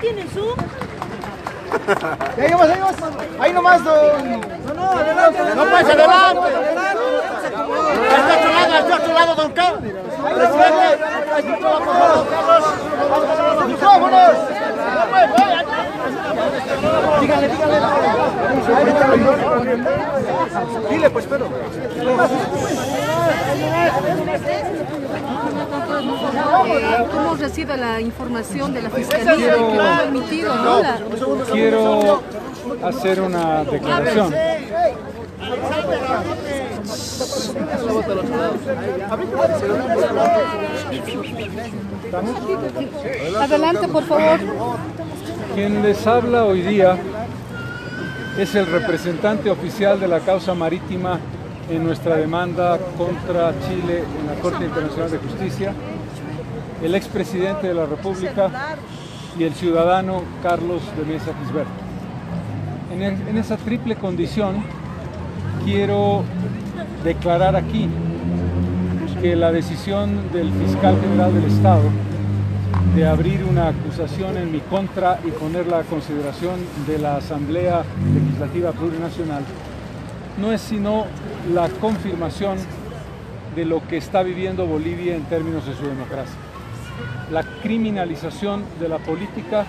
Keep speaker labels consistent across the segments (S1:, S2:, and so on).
S1: tienen su...
S2: Ahí vamos, ahí vamos. Ahí nomás, don.
S1: No, adelante.
S2: No, pues, adelante. Está a tu lado, don Carlos. ¡Micrófonos! Dígale. Dile, pues, pero.
S3: ¿Cómo recibe la información de la Fiscalía de que no ha emitido, ¿no?
S4: Quiero hacer una declaración.
S3: Adelante, por favor.
S4: Quien les habla hoy día es el representante oficial de la causa marítima en nuestra demanda contra Chile en la Corte Internacional de Justicia, el expresidente de la República y el ciudadano Carlos de Mesa Gisbert. En esa triple condición quiero declarar aquí que la decisión del fiscal general del Estado de abrir una acusación en mi contra y ponerla a consideración de la Asamblea Legislativa Plurinacional no es sino la confirmación de lo que está viviendo Bolivia en términos de su democracia. La criminalización de la política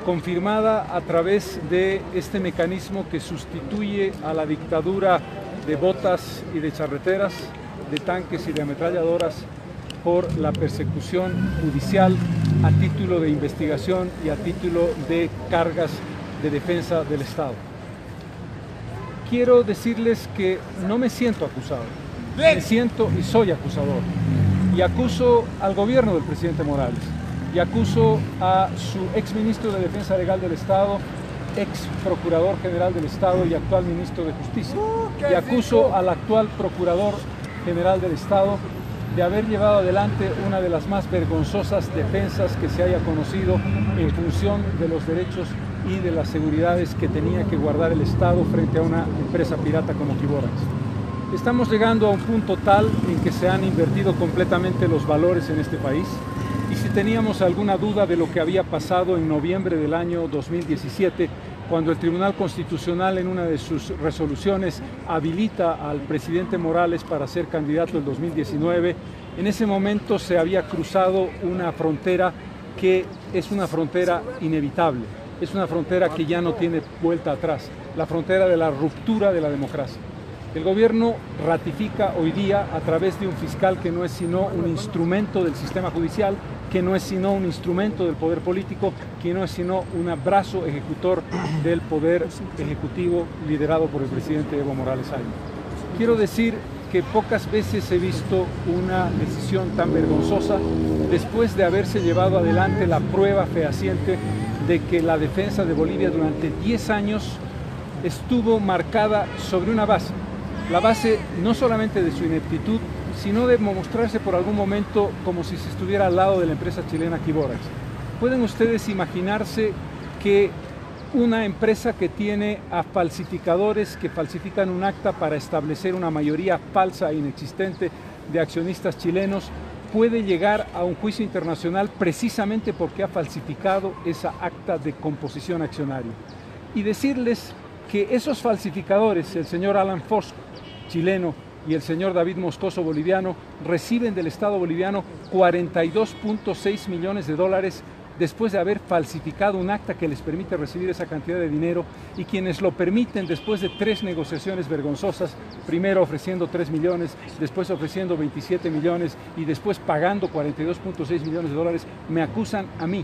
S4: confirmada a través de este mecanismo que sustituye a la dictadura de botas y de charreteras, de tanques y de ametralladoras por la persecución judicial a título de investigación y a título de cargas de defensa del Estado. Quiero decirles que no me siento acusado, me siento y soy acusador. Y acuso al gobierno del presidente Morales, y acuso a su exministro de Defensa Legal del Estado, ex procurador general del Estado y actual ministro de Justicia. Y acuso al actual procurador general del Estado de haber llevado adelante una de las más vergonzosas defensas que se haya conocido en función de los derechos y de las seguridades que tenía que guardar el Estado frente a una empresa pirata como Quiborax. Estamos llegando a un punto tal en que se han invertido completamente los valores en este país, y si teníamos alguna duda de lo que había pasado en noviembre del año 2017, cuando el Tribunal Constitucional en una de sus resoluciones habilita al presidente Morales para ser candidato el 2019, en ese momento se había cruzado una frontera que es una frontera inevitable, es una frontera que ya no tiene vuelta atrás, la frontera de la ruptura de la democracia. El gobierno ratifica hoy día a través de un fiscal que no es sino un instrumento del sistema judicial, que no es sino un instrumento del poder político, que no es sino un brazo ejecutor del poder ejecutivo liderado por el presidente Evo Morales Ayma. Quiero decir que pocas veces he visto una decisión tan vergonzosa después de haberse llevado adelante la prueba fehaciente de que la defensa de Bolivia durante 10 años estuvo marcada sobre una base. La base no solamente de su ineptitud, sino de mostrarse por algún momento como si se estuviera al lado de la empresa chilena Quiborax. ¿Pueden ustedes imaginarse que una empresa que tiene a falsificadores que falsifican un acta para establecer una mayoría falsa e inexistente de accionistas chilenos puede llegar a un juicio internacional precisamente porque ha falsificado esa acta de composición accionaria? Y decirles que esos falsificadores, el señor Alan Fosk, chileno, y el señor David Moscoso, boliviano, reciben del Estado boliviano 42.6 millones de dólares después de haber falsificado un acta que les permite recibir esa cantidad de dinero, y quienes lo permiten después de 3 negociaciones vergonzosas, primero ofreciendo 3 millones, después ofreciendo 27 millones y después pagando 42.6 millones de dólares, me acusan a mí.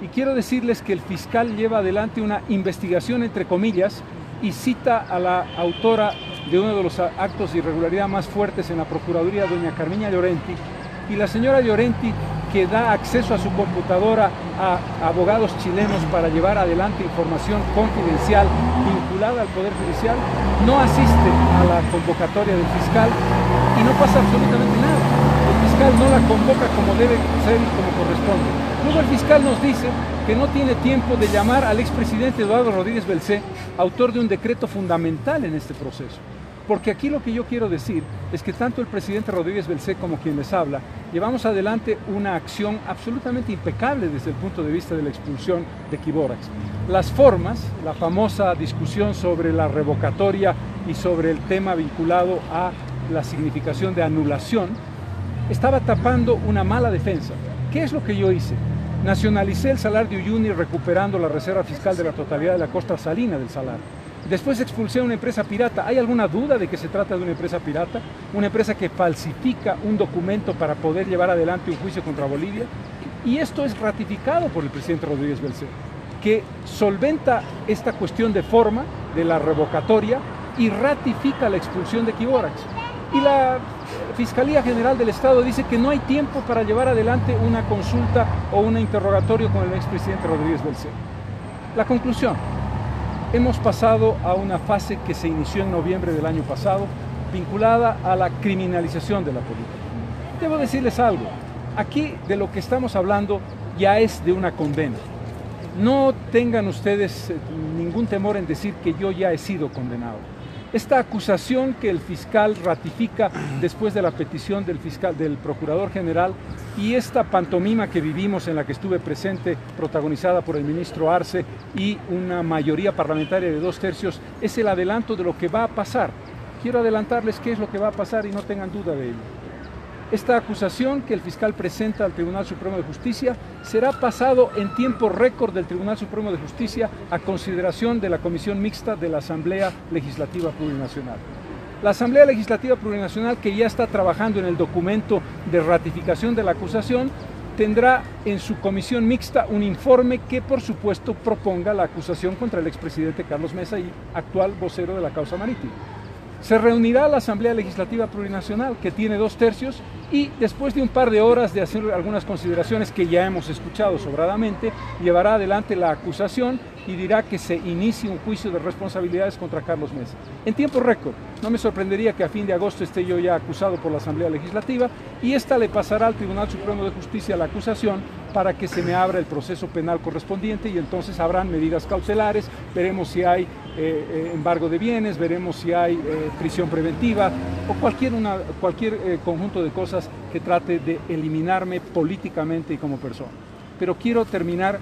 S4: Y quiero decirles que el fiscal lleva adelante una investigación entre comillas y cita a la autora de uno de los actos de irregularidad más fuertes en la Procuraduría, doña Carmiña Llorenti, y la señora Llorenti, que da acceso a su computadora a abogados chilenos para llevar adelante información confidencial vinculada al Poder Judicial, no asiste a la convocatoria del fiscal y no pasa absolutamente nada. El fiscal no la convoca como debe ser y como corresponde. Luego el fiscal nos dice que no tiene tiempo de llamar al expresidente Eduardo Rodríguez Belcé, autor de un decreto fundamental en este proceso. Porque aquí lo que yo quiero decir es que tanto el presidente Rodríguez Belcé como quien les habla, llevamos adelante una acción absolutamente impecable desde el punto de vista de la expulsión de Quiborax. Las formas, la famosa discusión sobre la revocatoria y sobre el tema vinculado a la significación de anulación, estaba tapando una mala defensa. ¿Qué es lo que yo hice? Nacionalicé el Salar de Uyuni recuperando la reserva fiscal de la totalidad de la costa salina del Salar. Después expulsé a una empresa pirata. ¿Hay alguna duda de que se trata de una empresa pirata? Una empresa que falsifica un documento para poder llevar adelante un juicio contra Bolivia. Y esto es ratificado por el presidente Rodríguez Belcé, que solventa esta cuestión de forma de la revocatoria y ratifica la expulsión de Quiborax. Y la Fiscalía General del Estado dice que no hay tiempo para llevar adelante una consulta o un interrogatorio con el expresidente Rodríguez Belcé. La conclusión: hemos pasado a una fase que se inició en noviembre del año pasado, vinculada a la criminalización de la política. Debo decirles algo, aquí de lo que estamos hablando ya es de una condena. No tengan ustedes ningún temor en decir que yo ya he sido condenado. Esta acusación que el fiscal ratifica después de la petición del procurador general y esta pantomima que vivimos en la que estuve presente, protagonizada por el ministro Arce y una mayoría parlamentaria de 2/3, es el adelanto de lo que va a pasar. Quiero adelantarles qué es lo que va a pasar y no tengan duda de ello. Esta acusación que el fiscal presenta al Tribunal Supremo de Justicia será pasado en tiempo récord del Tribunal Supremo de Justicia a consideración de la Comisión Mixta de la Asamblea Legislativa Plurinacional. La Asamblea Legislativa Plurinacional, que ya está trabajando en el documento de ratificación de la acusación, tendrá en su comisión mixta un informe que, por supuesto, proponga la acusación contra el expresidente Carlos Mesa y actual vocero de la causa marítima. Se reunirá la Asamblea Legislativa Plurinacional, que tiene 2/3, y después de un par de horas de hacer algunas consideraciones que ya hemos escuchado sobradamente, llevará adelante la acusación y dirá que se inicie un juicio de responsabilidades contra Carlos Mesa. En tiempo récord. No me sorprendería que a fin de agosto esté yo ya acusado por la Asamblea Legislativa y esta le pasará al Tribunal Supremo de Justicia la acusación para que se me abra el proceso penal correspondiente y entonces habrán medidas cautelares, veremos si hay embargo de bienes, veremos si hay prisión preventiva o cualquier conjunto de cosas que trate de eliminarme políticamente y como persona. Pero quiero terminar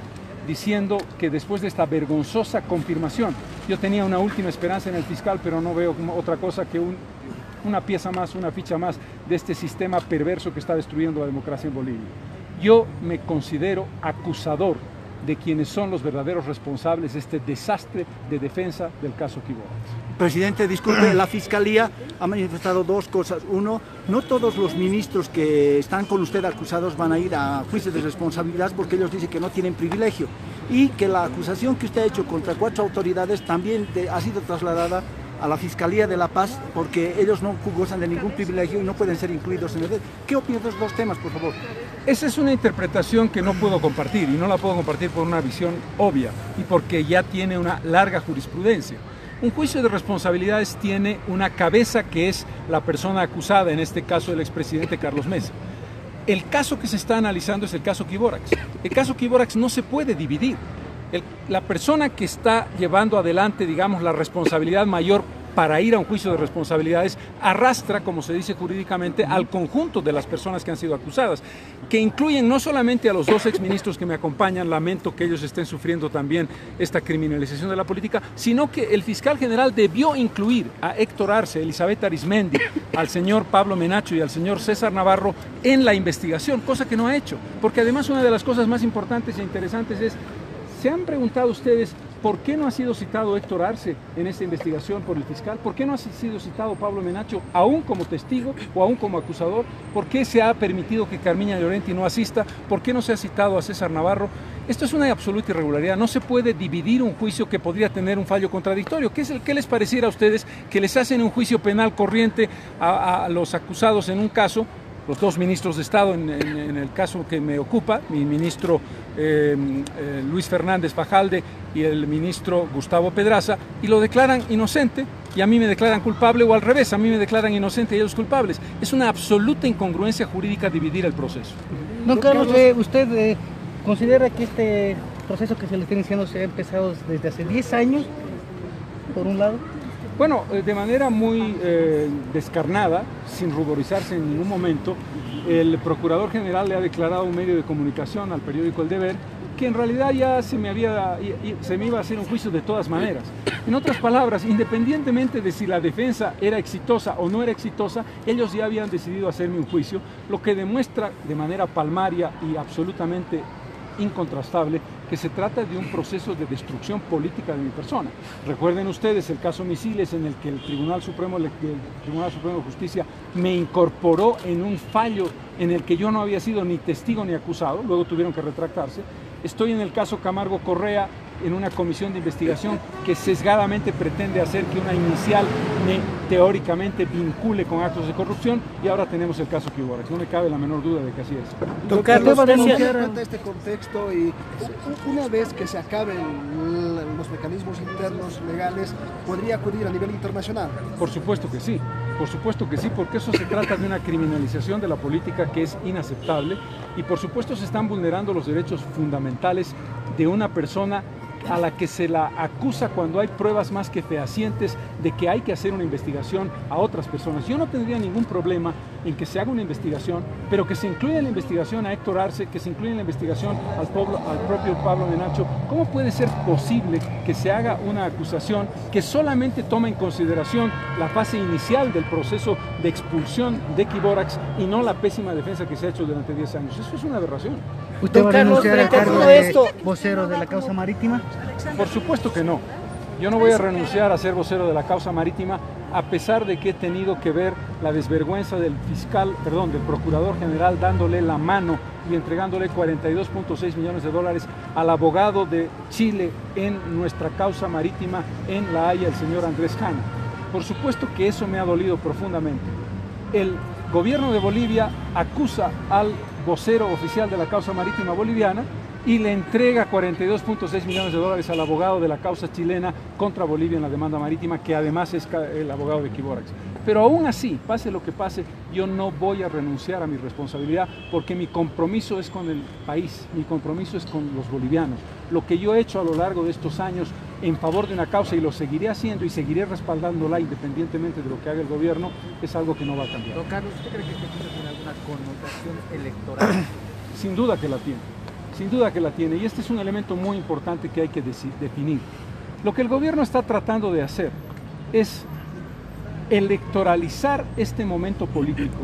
S4: diciendo que después de esta vergonzosa confirmación, yo tenía una última esperanza en el fiscal, pero no veo otra cosa que una pieza más, una ficha más de este sistema perverso que está destruyendo la democracia en Bolivia. Yo me considero acusador de quienes son los verdaderos responsables de este desastre de defensa del caso Quiborax.
S2: Presidente, disculpe, la Fiscalía ha manifestado dos cosas. Uno, no todos los ministros que están con usted acusados van a ir a juicios de responsabilidad porque ellos dicen que no tienen privilegio y que la acusación que usted ha hecho contra 4 autoridades también ha sido trasladada a la Fiscalía de La Paz porque ellos no gozan de ningún privilegio y no pueden ser incluidos en el... ¿Qué opina de esos dos temas, por favor?
S4: Esa es una interpretación que no puedo compartir y no la puedo compartir por una visión obvia y porque ya tiene una larga jurisprudencia. Un juicio de responsabilidades tiene una cabeza que es la persona acusada, en este caso el expresidente Carlos Mesa. El caso que se está analizando es el caso Quiborax. El caso Quiborax no se puede dividir. La persona que está llevando adelante, digamos, la responsabilidad mayor para ir a un juicio de responsabilidades arrastra, como se dice jurídicamente, al conjunto de las personas que han sido acusadas, que incluyen no solamente a los 2 exministros que me acompañan, lamento que ellos estén sufriendo también esta criminalización de la política, sino que el fiscal general debió incluir a Héctor Arce, Elizabeth Arizmendi, al señor Pablo Menacho y al señor César Navarro en la investigación, cosa que no ha hecho, porque además una de las cosas más importantes e interesantes es, ¿se han preguntado ustedes por qué no ha sido citado Héctor Arce en esta investigación por el fiscal? ¿Por qué no ha sido citado Pablo Menacho aún como testigo o aún como acusador? ¿Por qué se ha permitido que Carmiña Llorenti no asista? ¿Por qué no se ha citado a César Navarro? Esto es una absoluta irregularidad. No se puede dividir un juicio que podría tener un fallo contradictorio. ¿Qué les pareciera a ustedes que les hacen un juicio penal corriente a los acusados en un caso? Los 2 ministros de Estado en el caso que me ocupa, mi ministro Luis Fernández Fajalde y el ministro Gustavo Pedraza, y lo declaran inocente y a mí me declaran culpable, o al revés, a mí me declaran inocente y ellos culpables. Es una absoluta incongruencia jurídica dividir el proceso.
S1: Don Carlos, ¿usted considera que este proceso que se le está iniciando se ha empezado desde hace 10 años, por un lado?
S4: Bueno, de manera muy descarnada, sin ruborizarse en ningún momento, el Procurador General le ha declarado a un medio de comunicación, al periódico El Deber, que en realidad ya se me iba a hacer un juicio de todas maneras. En otras palabras, independientemente de si la defensa era exitosa o no era exitosa, ellos ya habían decidido hacerme un juicio, lo que demuestra de manera palmaria y absolutamente incontrastable que se trata de un proceso de destrucción política de mi persona. Recuerden ustedes el caso Misiles, en el que el Tribunal Supremo de Justicia me incorporó en un fallo en el que yo no había sido ni testigo ni acusado, luego tuvieron que retractarse. Estoy en el caso Camargo Correa, en una comisión de investigación que sesgadamente pretende hacer que una inicial me teóricamente vincule con actos de corrupción, y ahora tenemos el caso Quiborax. No me cabe la menor duda de que así es.
S5: Don Carlos, teniendo en cuenta este contexto y una vez que se acaben los mecanismos internos legales, ¿podría acudir a nivel internacional?
S4: Por supuesto que sí, porque eso se trata de una criminalización de la política que es inaceptable, y por supuesto se están vulnerando los derechos fundamentales de una persona a la que se la acusa cuando hay pruebas más que fehacientes de que hay que hacer una investigación a otras personas. Yo no tendría ningún problema en que se haga una investigación, pero que se incluya en la investigación a Héctor Arce, que se incluya en la investigación al propio Pablo Menacho. ¿Cómo puede ser posible que se haga una acusación que solamente toma en consideración la fase inicial del proceso de expulsión de Quiborax y no la pésima defensa que se ha hecho durante 10 años? Eso es una aberración.
S1: ¿Usted va a renunciar al cargo de vocero de la causa marítima?
S4: Por supuesto que no. Yo no voy a renunciar a ser vocero de la causa marítima, a pesar de que he tenido que ver la desvergüenza del Procurador General dándole la mano y entregándole 42.6 millones de dólares al abogado de Chile en nuestra causa marítima en La Haya, el señor Andrés Jana. Por supuesto que eso me ha dolido profundamente. El gobierno de Bolivia acusa al vocero oficial de la causa marítima boliviana y le entrega 42.6 millones de dólares al abogado de la causa chilena contra Bolivia en la demanda marítima, que además es el abogado de Quiborax. Pero aún así, pase lo que pase, yo no voy a renunciar a mi responsabilidad, porque mi compromiso es con el país, mi compromiso es con los bolivianos. Lo que yo he hecho a lo largo de estos años en favor de una causa, y lo seguiré haciendo y seguiré respaldándola independientemente de lo que haga el gobierno, es algo que no va a cambiar.
S1: Don Carlos, ¿usted cree que este juicio tiene alguna connotación electoral?
S4: Sin duda que la tiene. Sin duda que la tiene, y este es un elemento muy importante que hay que definir. Lo que el gobierno está tratando de hacer es electoralizar este momento político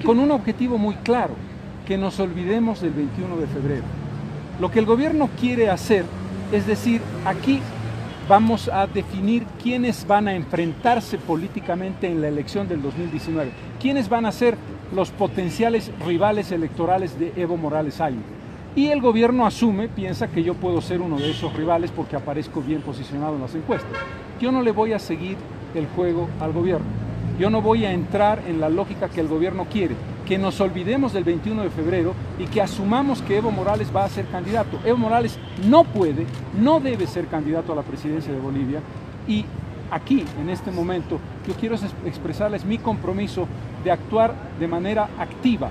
S4: con un objetivo muy claro: que nos olvidemos del 21 de febrero. Lo que el gobierno quiere hacer es decir, aquí vamos a definir quiénes van a enfrentarse políticamente en la elección del 2019, quiénes van a ser los potenciales rivales electorales de Evo Morales Ayme. Y el gobierno piensa que yo puedo ser uno de esos rivales porque aparezco bien posicionado en las encuestas. Yo no le voy a seguir el juego al gobierno. Yo no voy a entrar en la lógica que el gobierno quiere, que nos olvidemos del 21 de febrero y que asumamos que Evo Morales va a ser candidato. Evo Morales no puede, no debe ser candidato a la presidencia de Bolivia, y aquí, en este momento, yo quiero expresarles mi compromiso de actuar de manera activa,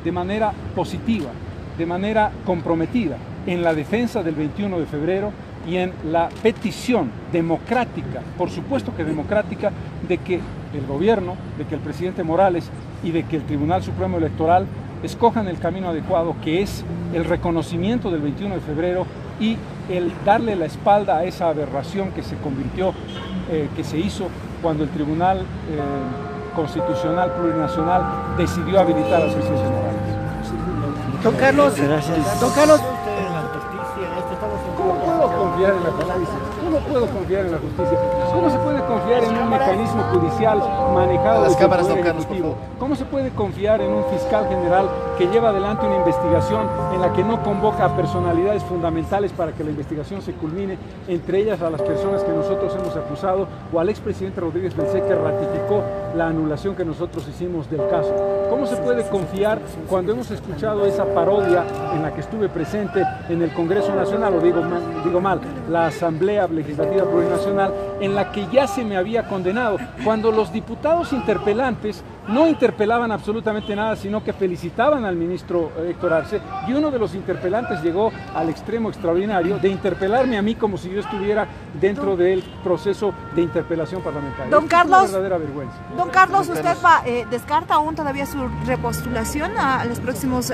S4: de manera positiva, de manera comprometida en la defensa del 21 de febrero y en la petición democrática, por supuesto que democrática, de que el gobierno, de que el presidente Morales y de que el Tribunal Supremo Electoral escojan el camino adecuado, que es el reconocimiento del 21 de febrero y el darle la espalda a esa aberración que se convirtió, que se hizo cuando el Tribunal Constitucional Plurinacional decidió habilitar al presidente Morales.
S1: Don Carlos,
S5: gracias.
S1: Don Carlos,
S4: ¿Cómo puedo confiar en la justicia? ¿Cómo puedo confiar en la justicia? ¿Cómo se puede confiar en un mecanismo judicial manejado desde el Poder Ejecutivo? ¿Cómo se puede confiar en un fiscal general que lleva adelante una investigación en la que no convoca a personalidades fundamentales para que la investigación se culmine, entre ellas a las personas que nosotros hemos acusado, o al expresidente Rodríguez Belcé, que ratificó la anulación que nosotros hicimos del caso? ¿Cómo se puede confiar cuando hemos escuchado esa parodia en la que estuve presente en el Congreso Nacional, o digo mal, la Asamblea legislativa plurinacional en la que ya se me había condenado, cuando los diputados interpelantes no interpelaban absolutamente nada, sino que felicitaban al ministro Héctor Arce, y uno de los interpelantes llegó al extremo extraordinario de interpelarme a mí como si yo estuviera dentro del proceso de interpelación parlamentaria.
S6: Don Carlos,
S4: es una verdadera vergüenza.
S6: Don Carlos, ¿usted descarta aún todavía su repostulación a los próximos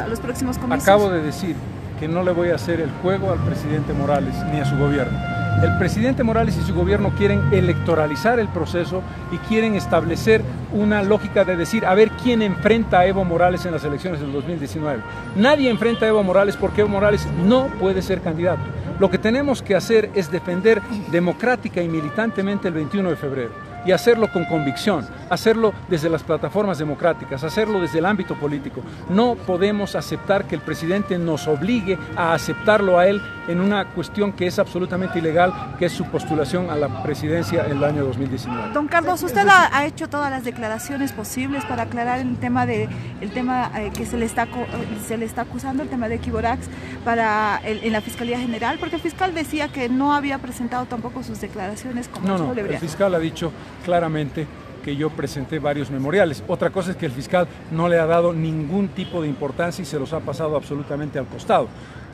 S6: comicios?
S4: Acabo de decir que no le voy a hacer el juego al presidente Morales ni a su gobierno. El presidente Morales y su gobierno quieren electoralizar el proceso y quieren establecer una lógica de decir, a ver quién enfrenta a Evo Morales en las elecciones del 2019. Nadie enfrenta a Evo Morales porque Evo Morales no puede ser candidato. Lo que tenemos que hacer es defender democrática y militantemente el 21 de febrero. Y hacerlo con convicción, hacerlo desde las plataformas democráticas, hacerlo desde el ámbito político. No podemos aceptar que el presidente nos obligue a aceptarlo a él en una cuestión que es absolutamente ilegal, que es su postulación a la presidencia en el año 2019.
S6: Don Carlos, usted ha hecho todas las declaraciones posibles para aclarar el tema que se le está acusando, el tema de Equivorax, en la Fiscalía General, porque el fiscal decía que no había presentado tampoco sus declaraciones como
S4: No, el fiscal ha dicho claramente que yo presenté varios memoriales. Otra cosa es que el fiscal no le ha dado ningún tipo de importancia y se los ha pasado absolutamente al costado.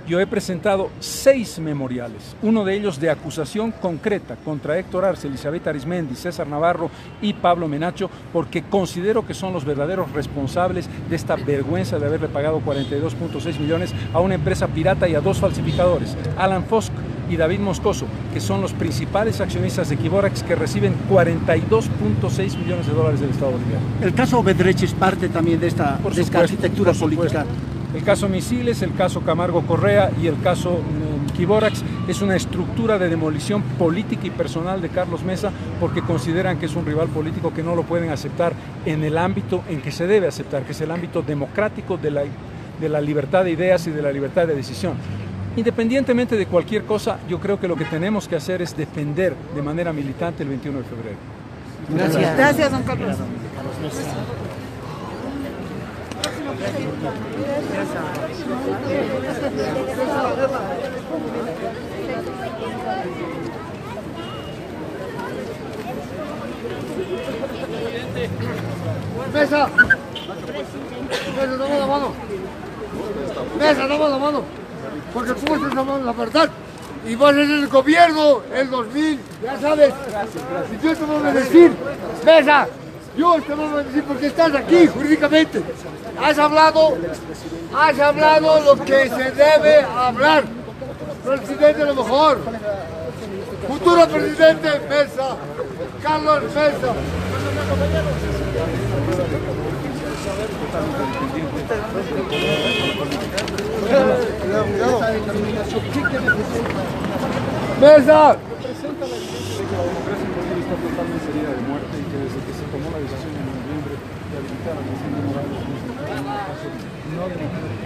S4: Yo he presentado 6 memoriales, uno de ellos de acusación concreta contra Héctor Arce, Elizabeth Arizmendi, César Navarro y Pablo Menacho, porque considero que son los verdaderos responsables de esta vergüenza de haberle pagado 42.6 millones a una empresa pirata y a 2 falsificadores, Alan Fosk y David Moscoso, que son los principales accionistas de Equivorax, que reciben 42.6 millones de dólares del Estado boliviano.
S2: El caso Odebrecht es parte también de esta arquitectura política.
S4: El caso Misiles, el caso Camargo Correa y el caso Equivorax es una estructura de demolición política y personal de Carlos Mesa, porque consideran que es un rival político que no lo pueden aceptar en el ámbito en que se debe aceptar, que es el ámbito democrático de la libertad de ideas y de la libertad de decisión. Independientemente de cualquier cosa, yo creo que lo que tenemos que hacer es defender de manera militante el 21 de febrero.
S6: Gracias. Gracias, don Carlos.
S7: Mesa, dame la mano. Mesa, dame la mano. Porque tú estás hablando la verdad. Y vas a ser el gobierno el 2000, ya sabes. Y yo te voy a decir, Mesa, yo te voy a decir porque estás aquí jurídicamente. Has hablado lo que se debe hablar. Presidente, lo mejor. Futuro presidente Mesa, Carlos Mesa. Mesa.
S4: Representa la evidencia de que la democracia en Bolivia está totalmente herida de muerte y que desde que se tomó la decisión en noviembre de habilitar a Presidente Morales no democrático.